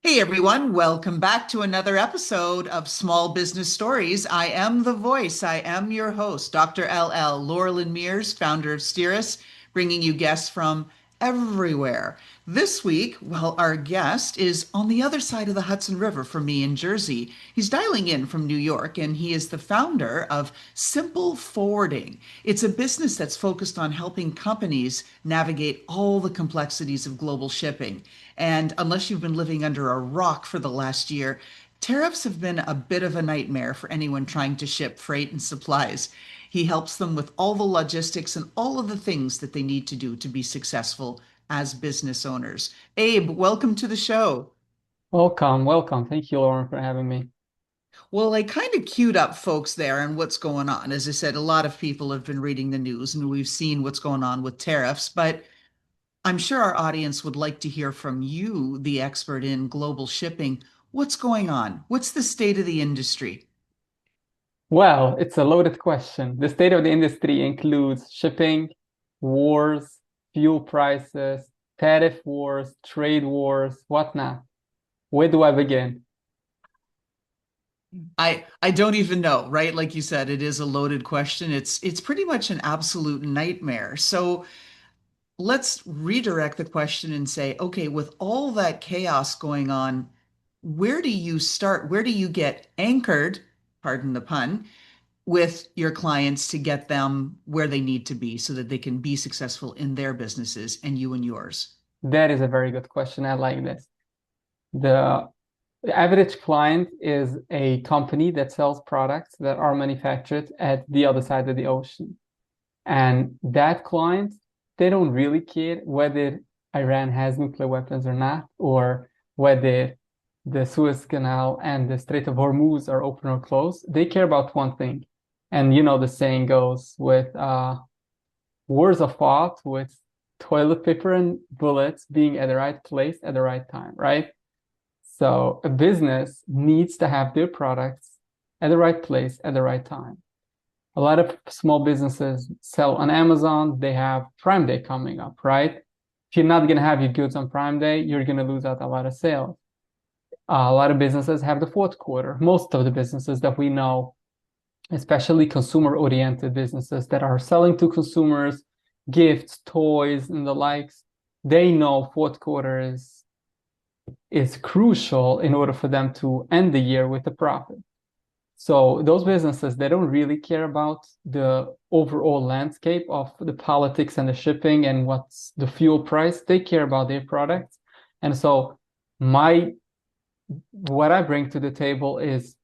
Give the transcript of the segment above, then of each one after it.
Hey everyone, welcome back to another episode of Small Business Stories. I am the voice. I am your host, Dr. LL, Loralyn Mears, founder of Steeris, bringing you guests from everywhere. This week, well, our guest is on the other side of the Hudson River from me in Jersey. He's dialing in from New York, and he is the founder of Simple Forwarding. It's a business that's focused on helping companies navigate all the complexities of global shipping. And unless you've been living under a rock for the last year, tariffs have been a bit of a nightmare for anyone trying to ship freight and supplies. He helps them with all the logistics and all of the things that they need to do to be successful as business owners. Abe, welcome to the show. Welcome, welcome. Thank you, Lauren, for having me. Well, I kind of queued up folks there and what's going on. As I said, a lot of people have been reading the news and we've seen what's going on with tariffs, but I'm sure our audience would like to hear from you, the expert in global shipping. What's going on? What's the state of the industry? Well, it's a loaded question. The state of the industry includes shipping, wars, fuel prices, tariff wars, trade wars, whatnot. Where do I begin? I don't even know, right? Like you said, it is a loaded question. It's pretty much an absolute nightmare. So let's redirect the question and say, okay, with all that chaos going on, where do you start? Where do you get anchored, pardon the pun, with your clients to get them where they need to be so that they can be successful in their businesses and you and yours? That is a very good question. I like this. The average client is a company that sells products that are manufactured at the other side of the ocean. And that client, they don't really care whether Iran has nuclear weapons or not, or whether the Suez Canal and the Strait of Hormuz are open or closed. They care about one thing. And the saying goes with wars are fought with toilet paper and bullets being at the right place at the right time, right? So a business needs to have their products at the right place at the right time. A lot of small businesses sell on Amazon. They have Prime Day coming up, right? If you're not going to have your goods on Prime Day, you're going to lose out a lot of sales. A lot of businesses have the fourth quarter. Most of the businesses that we know, especially consumer-oriented businesses that are selling to consumers, gifts, toys, and the likes, they know fourth quarter is crucial in order for them to end the year with a profit. So those businesses, they don't really care about the overall landscape of the politics and the shipping and what's the fuel price. They care about their products. And so my what I bring to the table is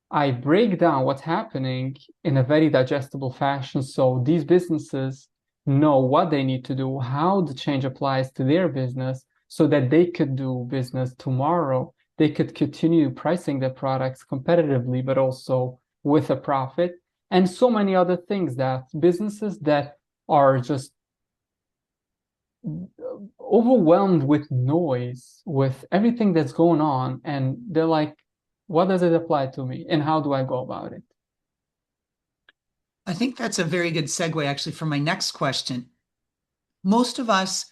I break down what's happening in a very digestible fashion so these businesses know what they need to do, how the change applies to their business so that they could do business tomorrow. They could continue pricing their products competitively, but also with a profit, and so many other things that businesses that are just overwhelmed with noise, with everything that's going on, and they're like, what does it apply to me, and how do I go about it? I think that's a very good segue actually for my next question. Most of us,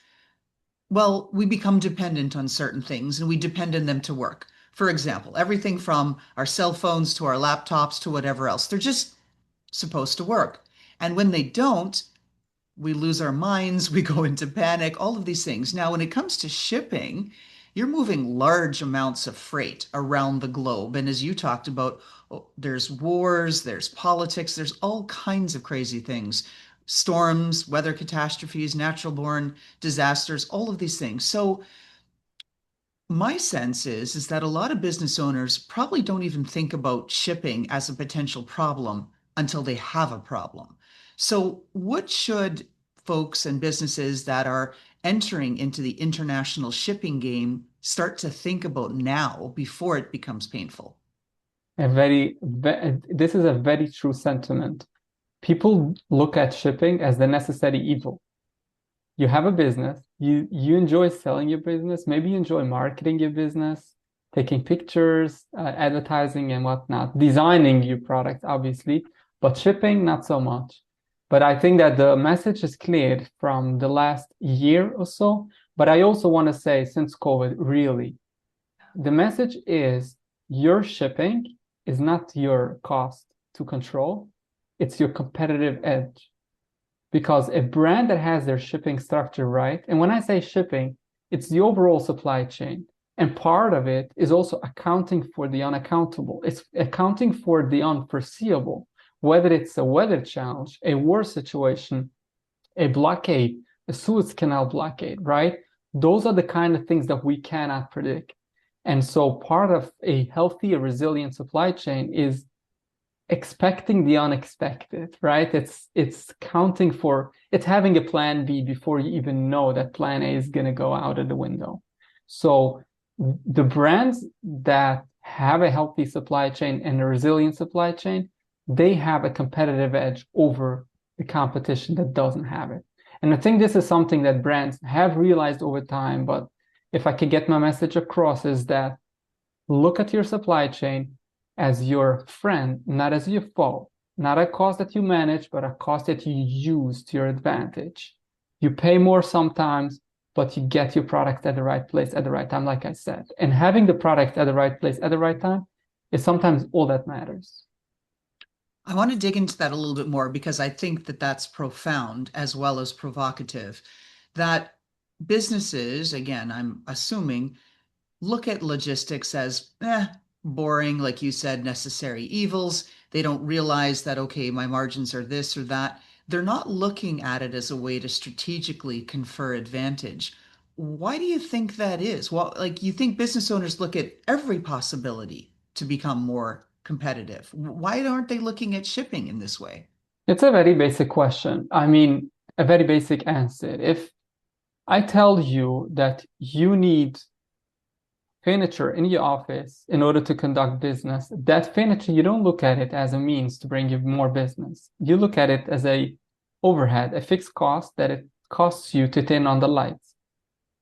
well, we become dependent on certain things and we depend on them to work. For example, everything from our cell phones to our laptops to whatever else, they're just supposed to work. And when they don't, we lose our minds, we go into panic, all of these things. Now, when it comes to shipping, you're moving large amounts of freight around the globe. And as you talked about, there's wars, there's politics, there's all kinds of crazy things. Storms, weather catastrophes, natural born disasters, all of these things. So my sense is that a lot of business owners probably don't even think about shipping as a potential problem until they have a problem. So what should folks and businesses that are entering into the international shipping game start to think about now before it becomes painful? This is a very true sentiment. People look at shipping as the necessary evil. You have a business, you enjoy selling your business, maybe you enjoy marketing your business, taking pictures, advertising and whatnot, designing your product, obviously, but shipping, not so much. But I think that the message is clear from the last year or so. But I also want to say, since COVID, really, the message is your shipping is not your cost to control, it's your competitive edge. Because a brand that has their shipping structure right, and when I say shipping, it's the overall supply chain. And part of it is also accounting for the unaccountable. It's accounting for the unforeseeable, whether it's a weather challenge, a war situation, a blockade, a Suez Canal blockade, right? Those are the kind of things that we cannot predict. And so part of a healthy, resilient supply chain is expecting the unexpected, right? It's counting for it's having a plan B before you even know that plan A is going to go out of the window. So the brands that have a healthy supply chain and a resilient supply chain, they have a competitive edge over the competition that doesn't have it. And I think this is something that brands have realized over time, but if I can get my message across is that look at your supply chain as your friend, not as your foe, not a cost that you manage, but a cost that you use to your advantage. You pay more sometimes, but you get your product at the right place at the right time, like I said. And having the product at the right place at the right time is sometimes all that matters. I want to dig into that a little bit more because I think that that's profound as well as provocative. That businesses, again, I'm assuming, look at logistics as boring, like you said, necessary evils. They don't realize that, okay, my margins are this or that. They're not looking at it as a way to strategically confer advantage. Why do you think that is? Well, like you think business owners look at every possibility to become more competitive. Why aren't they looking at shipping in this way? It's a very basic question. I mean, a very basic answer. If I tell you that you need furniture in your office in order to conduct business, that furniture, you don't look at it as a means to bring you more business. You look at it as a overhead, a fixed cost that it costs you to turn on the lights.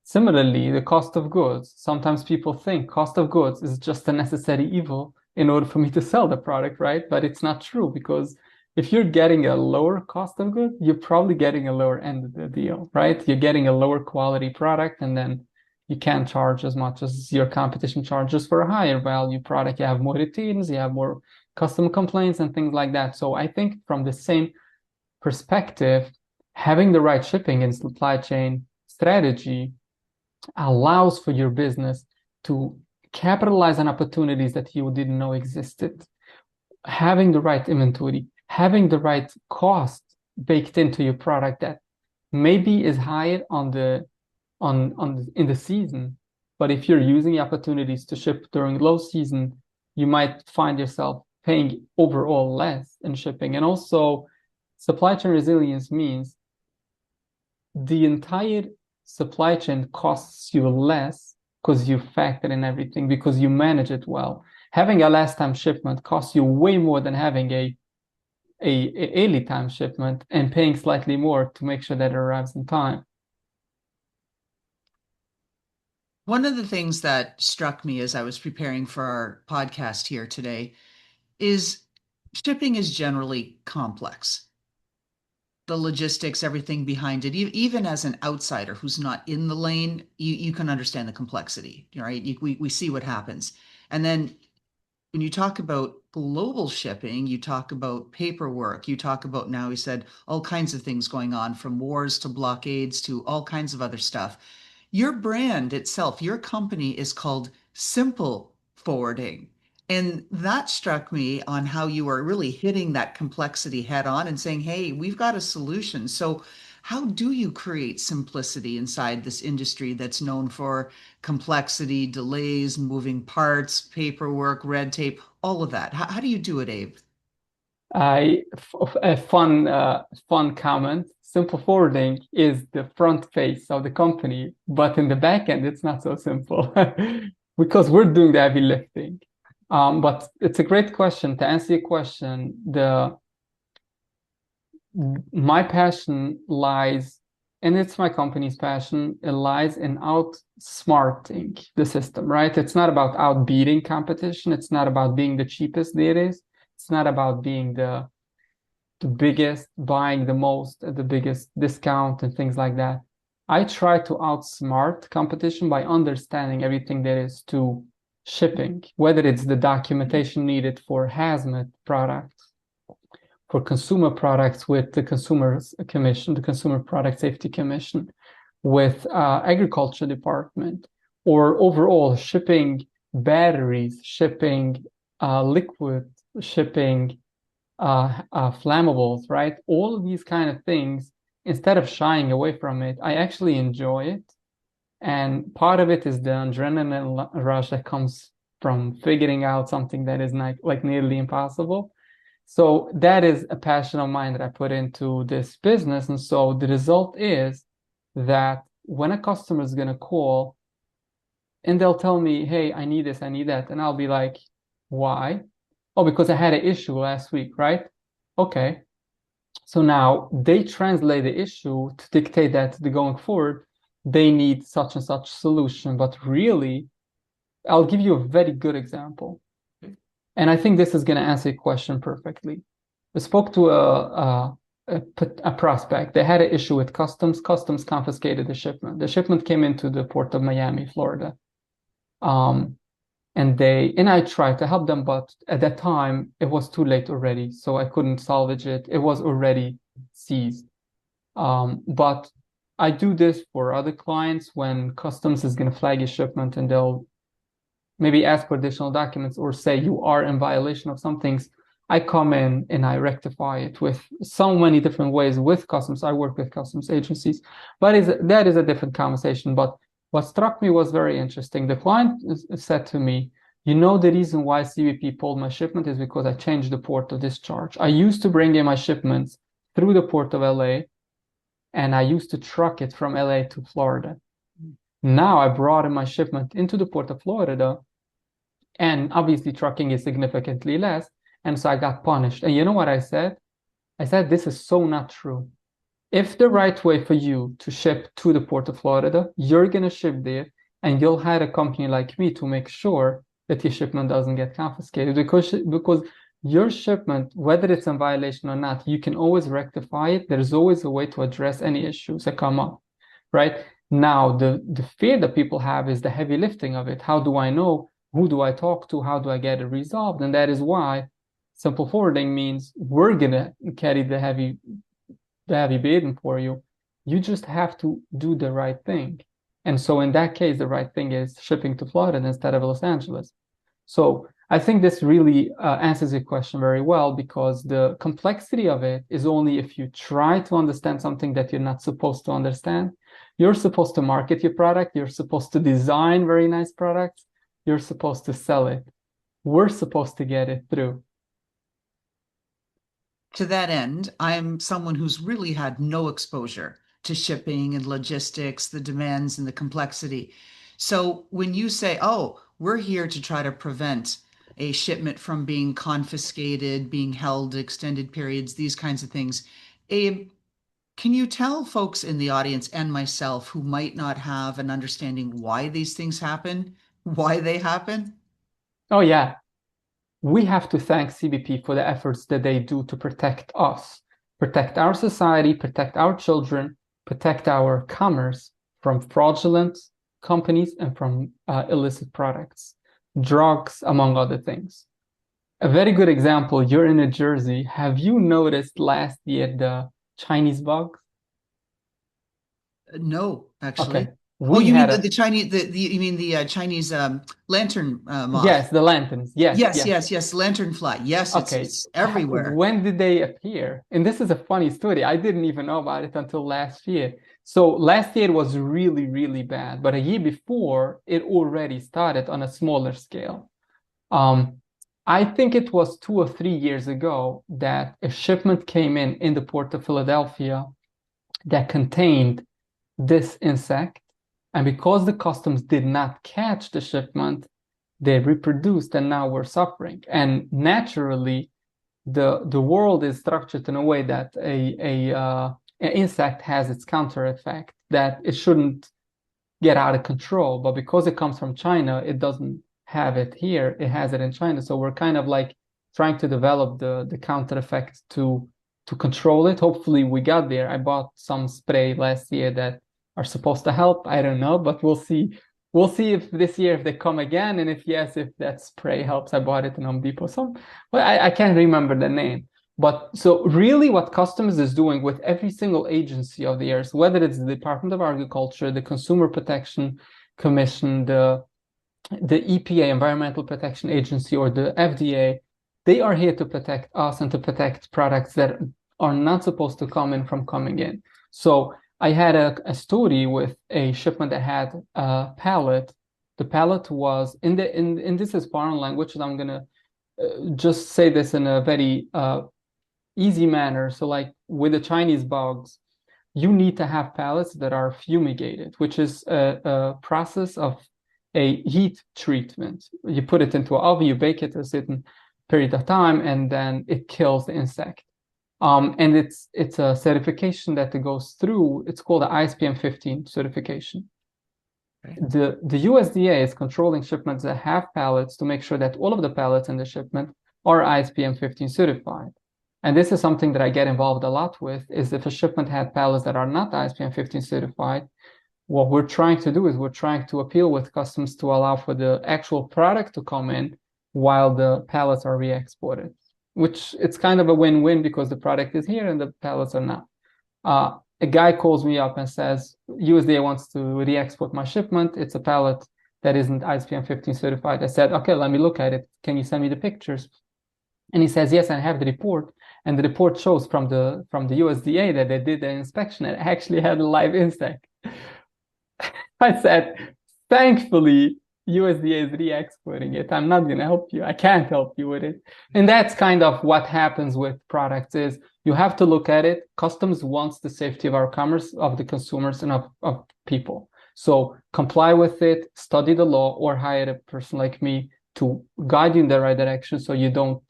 Similarly, the cost of goods. Sometimes people think cost of goods is just a necessary evil in order for me to sell the product, right? But it's not true because if you're getting a lower cost of goods, you're probably getting a lower end of the deal, right? You're getting a lower quality product, and then you can't charge as much as your competition charges for a higher value product. You have more routines, you have more custom complaints and things like that. So I think from the same perspective, having the right shipping and supply chain strategy allows for your business to capitalize on opportunities that you didn't know existed. Having the right inventory, having the right cost baked into your product that maybe is higher in the season, but if you're using the opportunities to ship during low season, you might find yourself paying overall less in shipping. And also, supply chain resilience means the entire supply chain costs you less because you factor in everything, because you manage it well. Having a last time shipment costs you way more than having a early time shipment and paying slightly more to make sure that it arrives in time. One of the things that struck me as I was preparing for our podcast here today is shipping is generally complex. The logistics, everything behind it, even as an outsider who's not in the lane, you can understand the complexity, right? We see what happens. And then when you talk about global shipping, you talk about paperwork, you talk about now, he said, all kinds of things going on from wars to blockades to all kinds of other stuff. Your brand itself, your company is called Simple Forwarding. And that struck me on how you are really hitting that complexity head on and saying, hey, we've got a solution. So, how do you create simplicity inside this industry that's known for complexity, delays, moving parts, paperwork, red tape, all of that? How do you do it, Abe? A fun comment. Simple forwarding is the front face of the company, but in the back end, it's not so simple because we're doing the heavy lifting. But it's a great question. To answer your question, the my passion lies, and it's my company's passion, it lies in outsmarting the system, right? It's not about outbeating competition. It's not about being the cheapest there is. It's not about being the biggest, buying the most at the biggest discount and things like that. I try to outsmart competition by understanding everything there is to shipping, whether it's the documentation needed for hazmat products, for consumer products with the Consumers Commission, the Consumer Product Safety Commission, with Agriculture Department, or overall shipping batteries, shipping liquid, shipping flammables, right? All of these kind of things, instead of shying away from it, I actually enjoy it. And part of it is the adrenaline rush that comes from figuring out something that is like nearly impossible. So that is a passion of mine that I put into this business. And so the result is that when a customer is going to call and they'll tell me, hey, I need this, I need that. And I'll be like, why? Oh, because I had an issue last week, right? Okay. So now they translate the issue to dictate that going forward, they need such and such solution. But really, I'll give you a very good example. And I think this is going to answer your question perfectly. I spoke to a prospect. They had an issue with customs. Customs confiscated the shipment. The shipment came into the port of Miami, Florida. Um, and I tried to help them, but at that time it was too late already, so I couldn't salvage it. It was already seized. But I do this for other clients when customs is going to flag a shipment and they'll maybe ask for additional documents or say you are in violation of some things. I come in and I rectify it with so many different ways with customs. I work with customs agencies, but that is a different conversation. But what struck me was very interesting. The client said to me, you know, the reason why CBP pulled my shipment is because I changed the port of discharge. I used to bring in my shipments through the port of LA, and I used to truck it from LA to Florida. Now I brought in my shipment into the port of Florida, and obviously trucking is significantly less. And so I got punished. And you know what I said? I said, this is so not true. If the right way for you to ship to the port of Florida, you're going to ship there, and you'll hire a company like me to make sure that your shipment doesn't get confiscated because your shipment, whether it's in violation or not, you can always rectify it. There's always a way to address any issues that come up, right? Now, the fear that people have is the heavy lifting of it. How do I know? Who do I talk to? How do I get it resolved? And that is why simple forwarding means we're going to carry the heavy burden for you. You just have to do the right thing. And so in that case, the right thing is shipping to Florida instead of Los Angeles. So I think this really answers your question very well, because the complexity of it is only if you try to understand something that you're not supposed to understand. You're supposed to market your product. You're supposed to design very nice products. You're supposed to sell it. We're supposed to get it through. To that end, I'm someone who's really had no exposure to shipping and logistics, the demands and the complexity. So when you say, oh, we're here to try to prevent a shipment from being confiscated, being held extended periods, these kinds of things, Abe, can you tell folks in the audience and myself who might not have an understanding why these things happen, why they happen? Oh, yeah. We have to thank CBP for the efforts that they do to protect us, protect our society, protect our children, protect our commerce from fraudulent companies and from illicit products, drugs, among other things. A very good example, you're in New Jersey. Have you noticed last year the Chinese bugs? No, Okay, actually. Oh, we you mean had the a, Chinese, you mean the Chinese lantern moth? yes, the lanterns. Yes, Yes, yes. yes, yes, lanternfly. Yes, Okay, it's everywhere. when did they appear? And this is a funny story. I didn't even know about it until last year. So last year was really, really bad, but a year before, it already started on a smaller scale. Um, I think it was 2 or 3 years ago that a shipment came in the port of Philadelphia that contained this insect. And because the customs did not catch the shipment, they reproduced and now we're suffering. And naturally, the world is structured in a way that an insect has its counter effect, that it shouldn't get out of control. But because it comes from China, it doesn't have it here. It has it in China. So we're kind of like trying to develop the counter effect to control it. Hopefully we got there. I bought some spray last year that are supposed to help. I don't know, but we'll see we'll see if this year if they come again, and if yes, if that spray helps. I bought it in Home Depot. Well, I can't remember the name. But so really what Customs is doing with every single agency of the earth, whether it's the Department of Agriculture, the Consumer Protection Commission, the EPA, Environmental Protection Agency, or the FDA, they are here to protect us and to protect products that are not supposed to come in from coming in. So I had a story with a shipment that had a pallet. The pallet was in this is foreign language, and I'm gonna just say this in a very easy manner. So like with the Chinese bugs, you need to have pallets that are fumigated, which is a process of a heat treatment. You put it into an oven, you bake it a certain period of time, and then it kills the insect. And it's a certification that it goes through. It's called the ISPM 15 certification. Right. The USDA is controlling shipments that have pallets to make sure that all of the pallets in the shipment are ISPM 15 certified. And this is something that I get involved a lot with, is if a shipment had pallets that are not ISPM 15 certified, what we're trying to do is we're trying to appeal with customs to allow for the actual product to come in while the pallets are re-exported, which it's kind of a win-win because the product is here and the pallets are not. A guy calls me up and says, USDA wants to re-export my shipment. It's a pallet that isn't ISPM 15 certified. I said, okay, let me look at it. Can you send me the pictures? And he says, yes, I have the report. And the report shows from the USDA that they did the inspection and actually had a live insect. I said, thankfully, USDA is re-exporting it. I'm not going to help you. I can't help you with it. And that's kind of what happens with products is you have to look at it. Customs wants the safety of our commerce, of the consumers, and of people. So comply with it, study the law, or hire a person like me to guide you in the right direction so you don't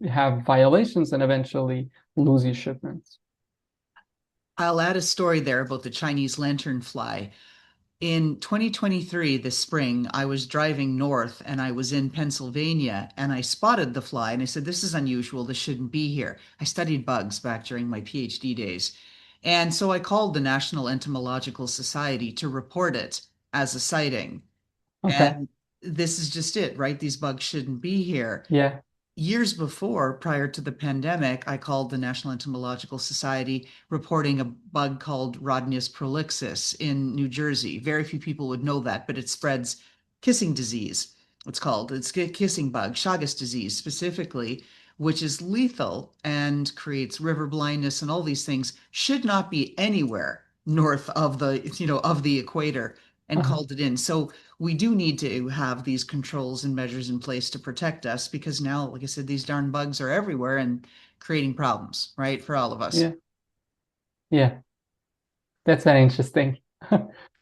have violations and eventually lose your shipments. I'll add a story there about the Chinese lanternfly. In 2023, this spring, I was driving north and I was in Pennsylvania and I spotted the fly and I said, this is unusual. This shouldn't be here. I studied bugs back during my PhD days. And so I called the National Entomological Society to report it as a sighting. Okay. And this is just it, right? These bugs shouldn't be here. Yeah. Years before, prior to the pandemic, I called the National Entomological Society reporting a bug called Rodnius prolixus in New Jersey. Very few people would know that, but it spreads kissing disease. It's called. It's kissing bug, Chagas disease specifically, which is lethal and creates river blindness and all these things. Should not be anywhere north of the equator, and Uh-huh. called it in. So we do need to have these controls and measures in place to protect us because now, like I said, these darn bugs are everywhere and creating problems, right, for all of us. Yeah. Yeah. That's very interesting.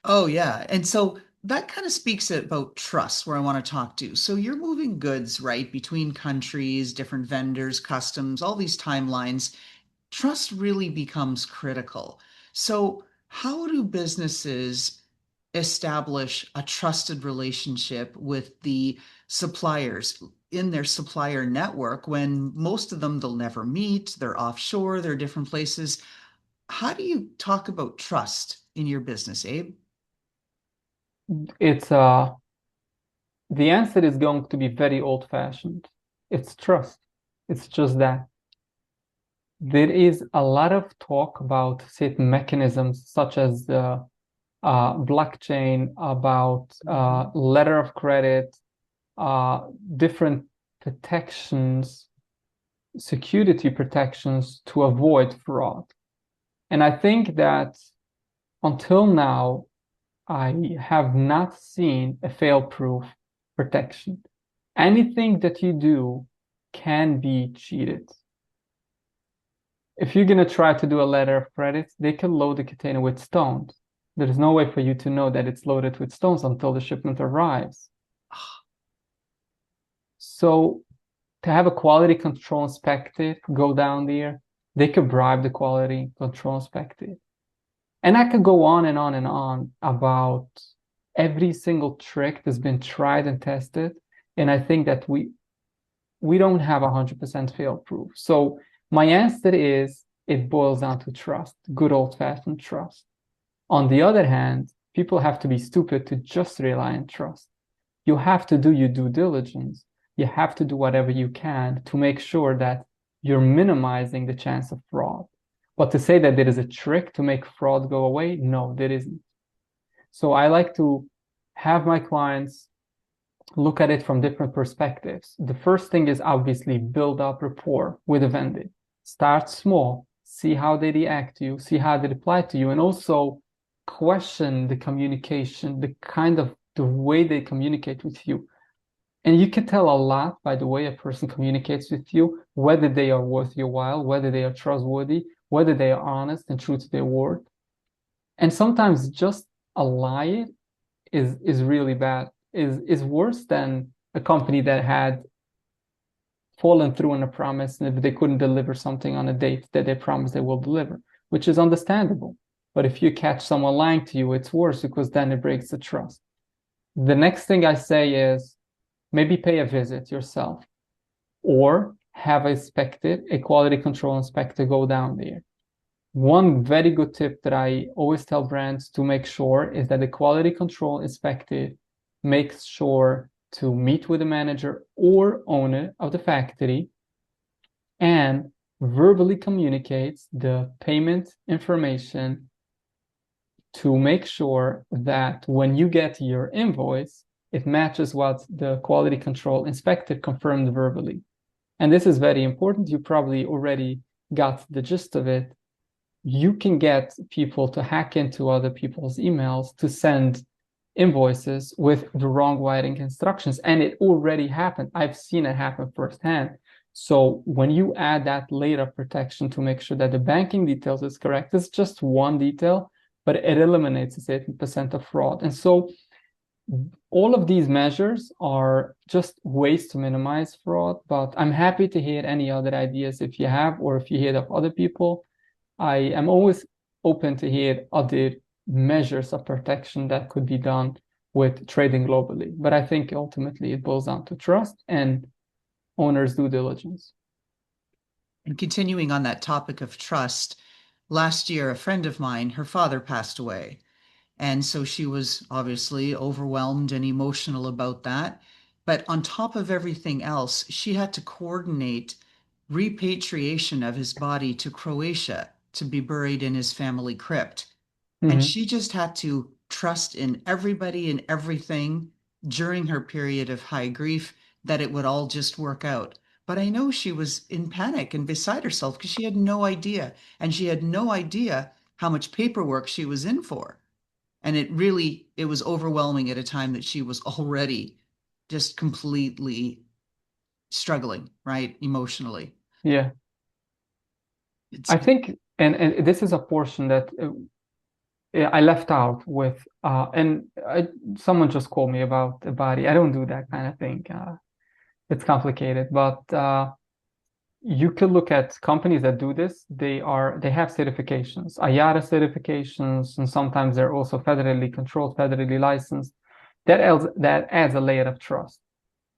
Oh, yeah. And so that kind of speaks about trust, where I want to talk to. So you're moving goods, right, between countries, different vendors, customs, all these timelines. Trust really becomes critical. So, how do businesses establish a trusted relationship with the suppliers in their supplier network when most of them they'll never meet, they're offshore, they're different places? How do you talk about trust in your business, Abe? It's the answer is going to be very old-fashioned. It's trust. It's just that. There is a lot of talk about certain mechanisms such as the blockchain, about Mhm. letter of credit, different protections, security protections to avoid fraud. And I think that until now, I have not seen a fail-proof protection. Anything that you do can be cheated. If you're going to try to do a letter of credit, they can load the container with stones. There's no way for you to know that it's loaded with stones until the shipment arrives. So to have a quality control inspector go down there, they could bribe the quality control inspector. And I could go on and on and on about every single trick that's been tried and tested. And I think that we don't have 100% fail proof. So my answer is it boils down to trust, good old-fashioned trust. On the other hand, People have to be stupid to just rely on trust. You have to do your due diligence. You have to do whatever you can to make sure that you're minimizing the chance of fraud. But to say that there is a trick to make fraud go away, no, there isn't. So I like to have my clients look at it from different perspectives. The first thing is obviously build up rapport with the vendor. Start small, see how they react to you, see how they reply to you, and also question the communication, the way they communicate with you. And you can tell a lot by the way a person communicates with you, whether they are worth your while, whether they are trustworthy, whether they are honest and true to their word. And sometimes just a lie is really bad, is worse than a company that had fallen through on a promise and if they couldn't deliver something on a date that they promised they will deliver, which is understandable. But if you catch someone lying to you, it's worse because then it breaks the trust. The next thing I say is maybe pay a visit yourself or have a quality control inspector go down there. One very good tip that I always tell brands to make sure is that the quality control inspector makes sure to meet with the manager or owner of the factory and verbally communicates the payment information to make sure that when you get your invoice, it matches what the quality control inspector confirmed verbally. And this is very important. You probably already got the gist of it. You can get people to hack into other people's emails to send invoices with the wrong writing instructions. And it already happened. I've seen it happen firsthand. So when you add that layer of protection to make sure that the banking details is correct, it's just one detail, but it eliminates 80% of fraud. And so all of these measures are just ways to minimize fraud, but I'm happy to hear any other ideas if you have, or if you hear of other people. I am always open to hear other measures of protection that could be done with trading globally. But I think ultimately it boils down to trust and owners' due diligence. And continuing on that topic of trust, last year, a friend of mine, her father passed away. And so she was obviously overwhelmed and emotional about that. But on top of everything else, she had to coordinate repatriation of his body to Croatia to be buried in his family crypt. And Mm-hmm. she just had to trust in everybody and everything during her period of high grief that it would all just work out. But I know she was in panic and beside herself because she had no idea. And she had no idea how much paperwork she was in for. And it was overwhelming at a time that she was already just completely struggling, right? Emotionally. Yeah. It's I think, and this is a portion that I left out with, someone just called me about the body. I don't do that kind of thing. It's complicated, but you could look at companies that do this. They have certifications, IATA certifications, and sometimes they're also federally controlled, federally licensed. That adds a layer of trust.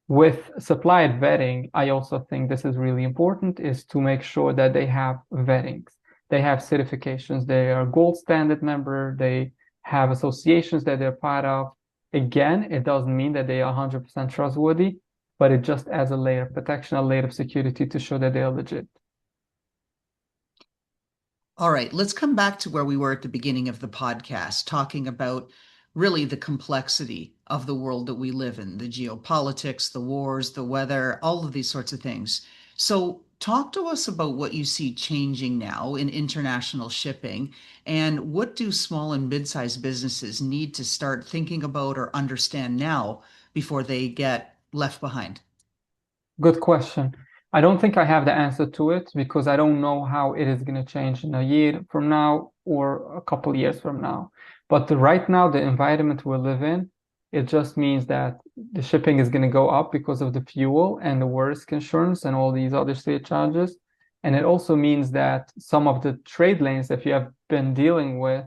With supplier vetting, I also think this is really important, is to make sure that they have vettings. They have certifications. They are gold standard member. They have associations that they're part of. Again, it doesn't mean that they are 100% trustworthy, but it just adds a layer of protection, a layer of security to show that they are legit. all right. Let's come back to where we were at the beginning of the podcast, talking about really the complexity of the world that we live in, the geopolitics, the wars, the weather, all of these sorts of things. So, talk to us about what you see changing now in international shipping, and what do small and mid-sized businesses need to start thinking about or understand now before they get left behind? Good question. I don't think I have the answer to it because I don't know how it is going to change in a year from now or a couple years from now. But right now, the environment we live in, it just means that the shipping is going to go up because of the fuel and the risk insurance and all these other state charges. And it also means that some of the trade lanes that you have been dealing with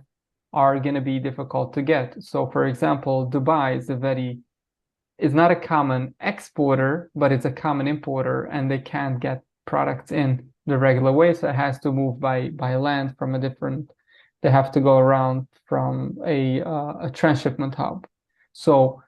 are going to be difficult to get. So, for example, Dubai is not a common exporter, but it's a common importer, and they can't get products in the regular way, so it has to move by land from a different they have to go around from a transshipment hub. So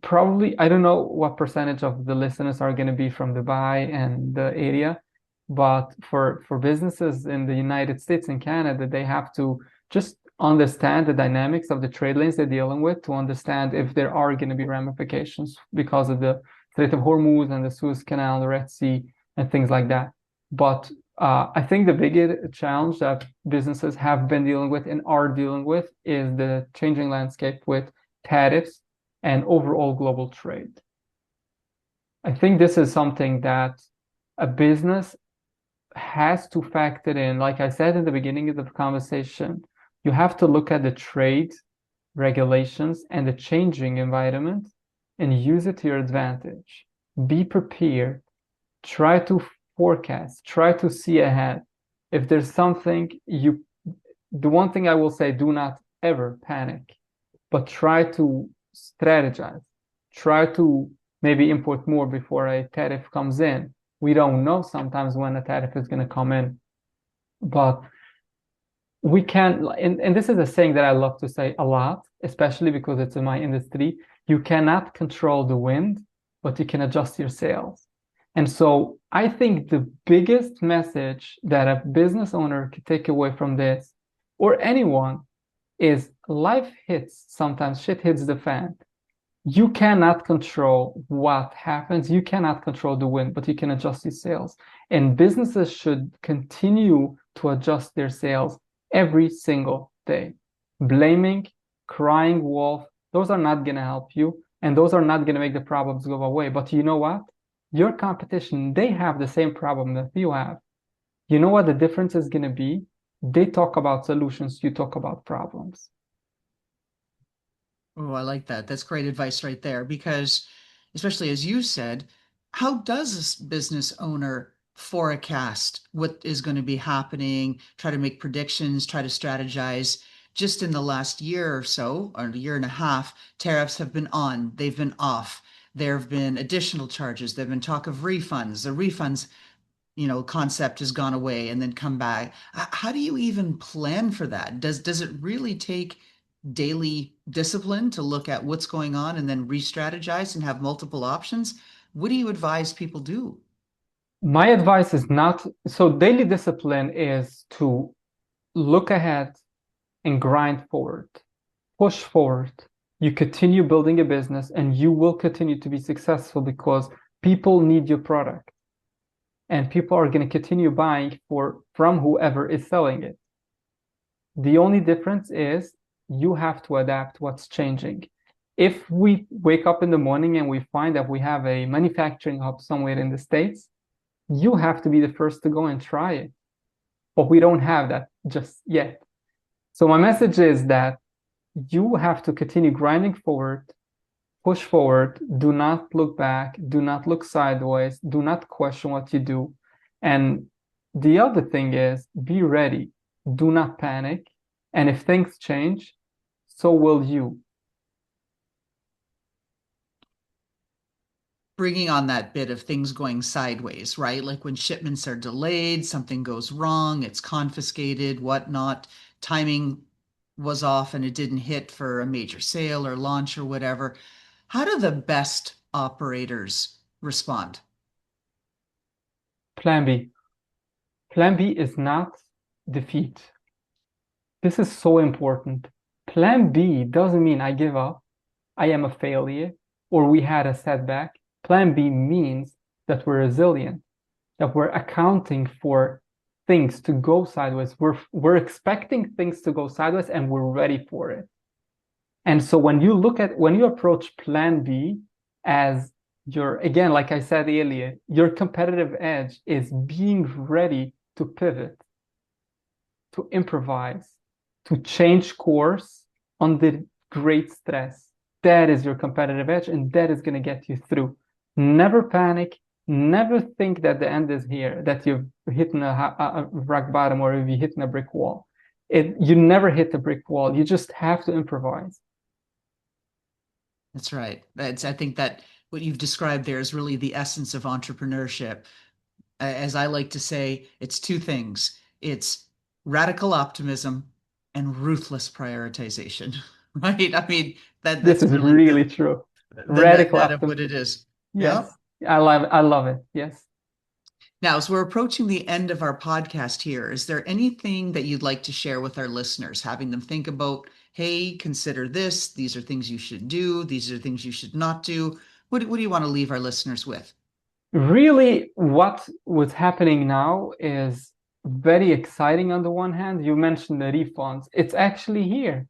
probably, I don't know what percentage of the listeners are going to be from Dubai and the area, but for businesses in the United States and Canada, they have to just understand the dynamics of the trade lanes they're dealing with to understand if there are going to be ramifications because of the Strait of Hormuz and the Suez Canal, the Red Sea, and things like that. But I think the biggest challenge that businesses have been dealing with and are dealing with is the changing landscape with tariffs and overall global trade. I think this is something that a business has to factor in. Like I said in the beginning of the conversation, you have to look at the trade regulations and the changing environment and use it to your advantage. Be prepared. Try to forecast. Try to see ahead. If there's something the one thing I will say, do not ever panic, but try to strategize. Try to maybe import more before a tariff comes in. We don't know sometimes when a tariff is going to come in, but we can, and this is a saying that I love to say a lot, especially because it's in my industry. You cannot control the wind, but you can adjust your sails. And so I think the biggest message that a business owner could take away from this, or anyone, is life hits sometimes, shit hits the fan. You cannot control what happens. You cannot control the wind, but you can adjust your sails. And businesses should continue to adjust their sails every single day. Blaming, crying wolf, those are not going to help you. And those are not going to make the problems go away. But you know what? Your competition, they have the same problem that you have. You know what the difference is going to be? They talk about solutions, you talk about problems. Oh, I like that. That's great advice right there because, especially as you said, how does this business owner forecast what is going to be happening, try to make predictions, try to strategize? Just in the last year or so, or a year and a half, tariffs have been on, they've been off. There have been additional charges. There have been talk of refunds. The refunds, concept has gone away and then come back. How do you even plan for that? Does it really take daily discipline to look at what's going on and then re-strategize and have multiple options? What do you advise people do? My advice is not so daily discipline is to look ahead and grind forward, push forward. You continue building a business and you will continue to be successful because people need your product and people are going to continue buying from whoever is selling it. The only difference is you have to adapt what's changing. If we wake up in the morning and we find that we have a manufacturing hub somewhere in the States, you have to be the first to go and try it. But we don't have that just yet. So my message is that you have to continue grinding forward, push forward, do not look back, do not look sideways, do not question what you do. And the other thing is be ready, do not panic. And if things change, so will you. Bringing on that bit of things going sideways, right? Like when shipments are delayed, something goes wrong, it's confiscated, whatnot, timing was off and it didn't hit for a major sale or launch or whatever. How do the best operators respond? Plan B. Plan B is not defeat. This is so important. Plan B doesn't mean I give up, I am a failure, or we had a setback. Plan B means that we're resilient, that we're accounting for things to go sideways. We're expecting things to go sideways and we're ready for it. And so when you approach plan B as again, like I said earlier, your competitive edge is being ready to pivot, to improvise, to change course under great stress. That is your competitive edge, and that is going to get you through. Never panic. Never think that the end is here, that you've hit a rock bottom or you've hit a brick wall. You never hit a brick wall. You just have to improvise. That's right. I think that what you've described there is really the essence of entrepreneurship. As I like to say, it's two things. It's radical optimism and ruthless prioritization, right? I mean, This that's is really really true. the Radical net of what it optimism. is. Yes. Yeah. I love it. Yes. Now, as we're approaching the end of our podcast here, is there anything that you'd like to share with our listeners, having them think about, hey, consider this, these are things you should do, these are things you should not do? What do you want to leave our listeners with? Really, what was happening now is very exciting on the one hand. You mentioned the refunds. It's actually here.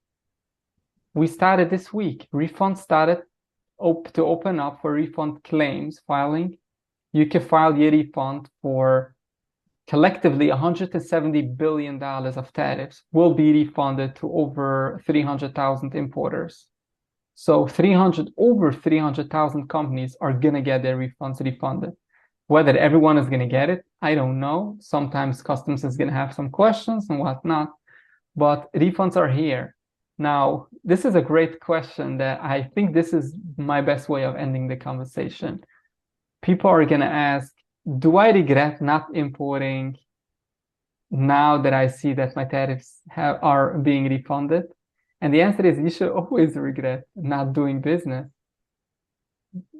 We started this week. Refunds started to open up for refund claims filing. You can file your refund for collectively $170 billion of tariffs will be refunded to over 300,000 importers. So over 300,000 companies are going to get their refunds refunded. Whether everyone is going to get it, I don't know. Sometimes customs is going to have some questions and whatnot, but refunds are here. Now, this is a great question that I think this is my best way of ending the conversation. People are going to ask, do I regret not importing now that I see that my tariffs are being refunded? And the answer is you should always regret not doing business.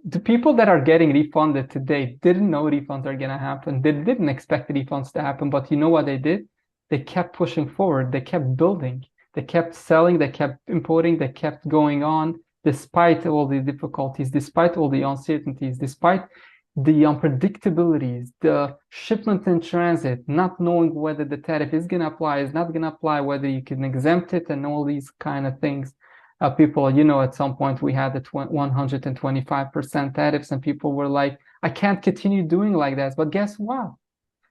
The people that are getting refunded today didn't know refunds are going to happen. They didn't expect the refunds to happen, but you know what they did? They kept pushing forward. They kept building. They kept selling. They kept importing. They kept going on despite all the difficulties, despite all the uncertainties, despite the unpredictabilities, the shipment in transit, not knowing whether the tariff is going to apply, is not going to apply, whether you can exempt it, and all these kind of things. People, at some point we had the 125% tariffs, and people were like, I can't continue doing like that. But guess what?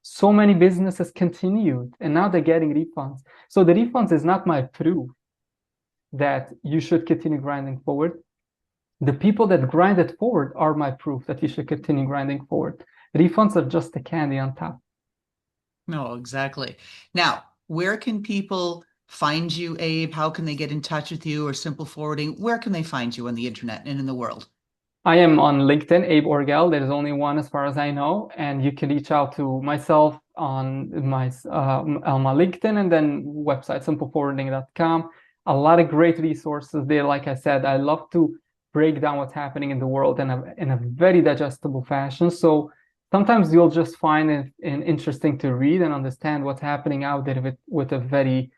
So many businesses continued, and now they're getting refunds. So the refunds is not my proof that you should continue grinding forward. The people that grind it forward are my proof that you should continue grinding forward. Refunds are just the candy on top. No, exactly. Now, where can people find you, Abe? How can they get in touch with you or simple forwarding? Where can they find you on the internet and in the world? I am on LinkedIn, Abe Orgel. There's only one as far as I know, and you can reach out to myself on my LinkedIn and then website simpleforwarding.com. A lot of great resources there. Like I said, I love to break down what's happening in the world in a very digestible fashion. So sometimes you'll just find it interesting to read and understand what's happening out there with a very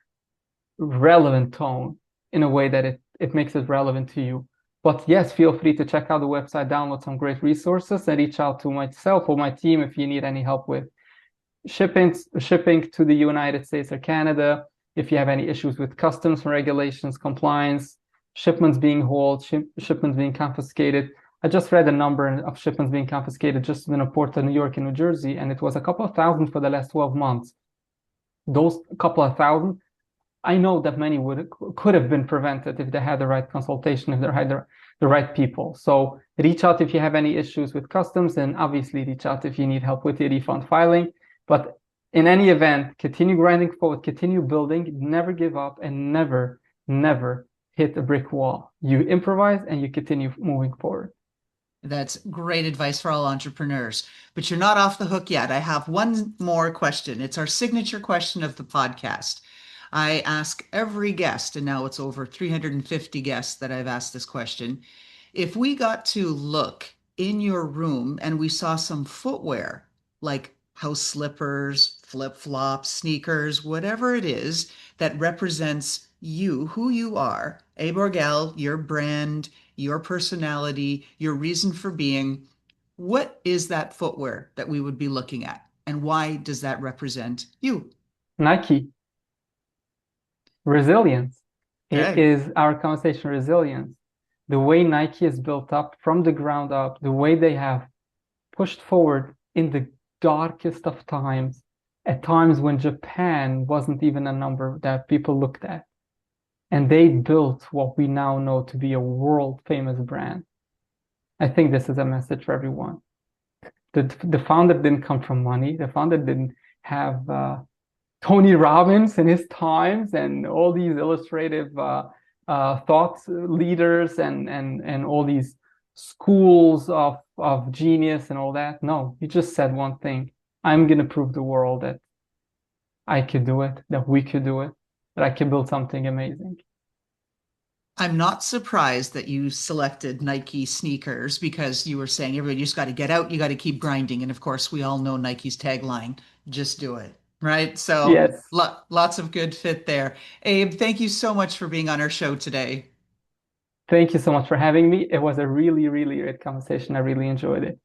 relevant tone in a way that it makes it relevant to you. But yes, feel free to check out the website, download some great resources, and reach out to myself or my team if you need any help with shipping to the United States or Canada. If you have any issues with customs regulations, compliance, shipments being hauled, shipments being confiscated. I just read a number of shipments being confiscated just in a port of New York and New Jersey, and it was a couple of thousand for the last 12 months. Those couple of thousand, I know that many could have been prevented if they had the right consultation, if they had the right people. So reach out if you have any issues with customs, and obviously reach out if you need help with your refund filing. But in any event, continue grinding forward, continue building, never give up, and never, never hit a brick wall. You improvise and you continue moving forward. That's great advice for all entrepreneurs. But you're not off the hook yet. I have one more question. It's our signature question of the podcast. I ask every guest, and now it's over 350 guests that I've asked this question. If we got to look in your room and we saw some footwear, like house slippers, flip-flops, sneakers, whatever it is that represents you, who you are, Abe Orgel, your brand, your personality, your reason for being, what is that footwear that we would be looking at? And why does that represent you? Nike, resilience. It Okay. is our conversation resilience. The way Nike is built up from the ground up, the way they have pushed forward in the darkest of times, at times when Japan wasn't even a number that people looked at. And they built what we now know to be a world famous brand. I think this is a message for everyone. The founder didn't come from money. The founder didn't have Tony Robbins in his times and all these illustrative thought leaders and all these schools of genius and all that. No, he just said one thing. I'm going to prove the world that I could do it, that we could do it. that I can build something amazing. I'm not surprised that you selected Nike sneakers because you were saying everybody just got to get out, you got to keep grinding. And of course, we all know Nike's tagline, just do it, right? So Yes. lots of good fit there. Abe, thank you so much for being on our show today. Thank you so much for having me. It was a really, really great conversation. I really enjoyed it.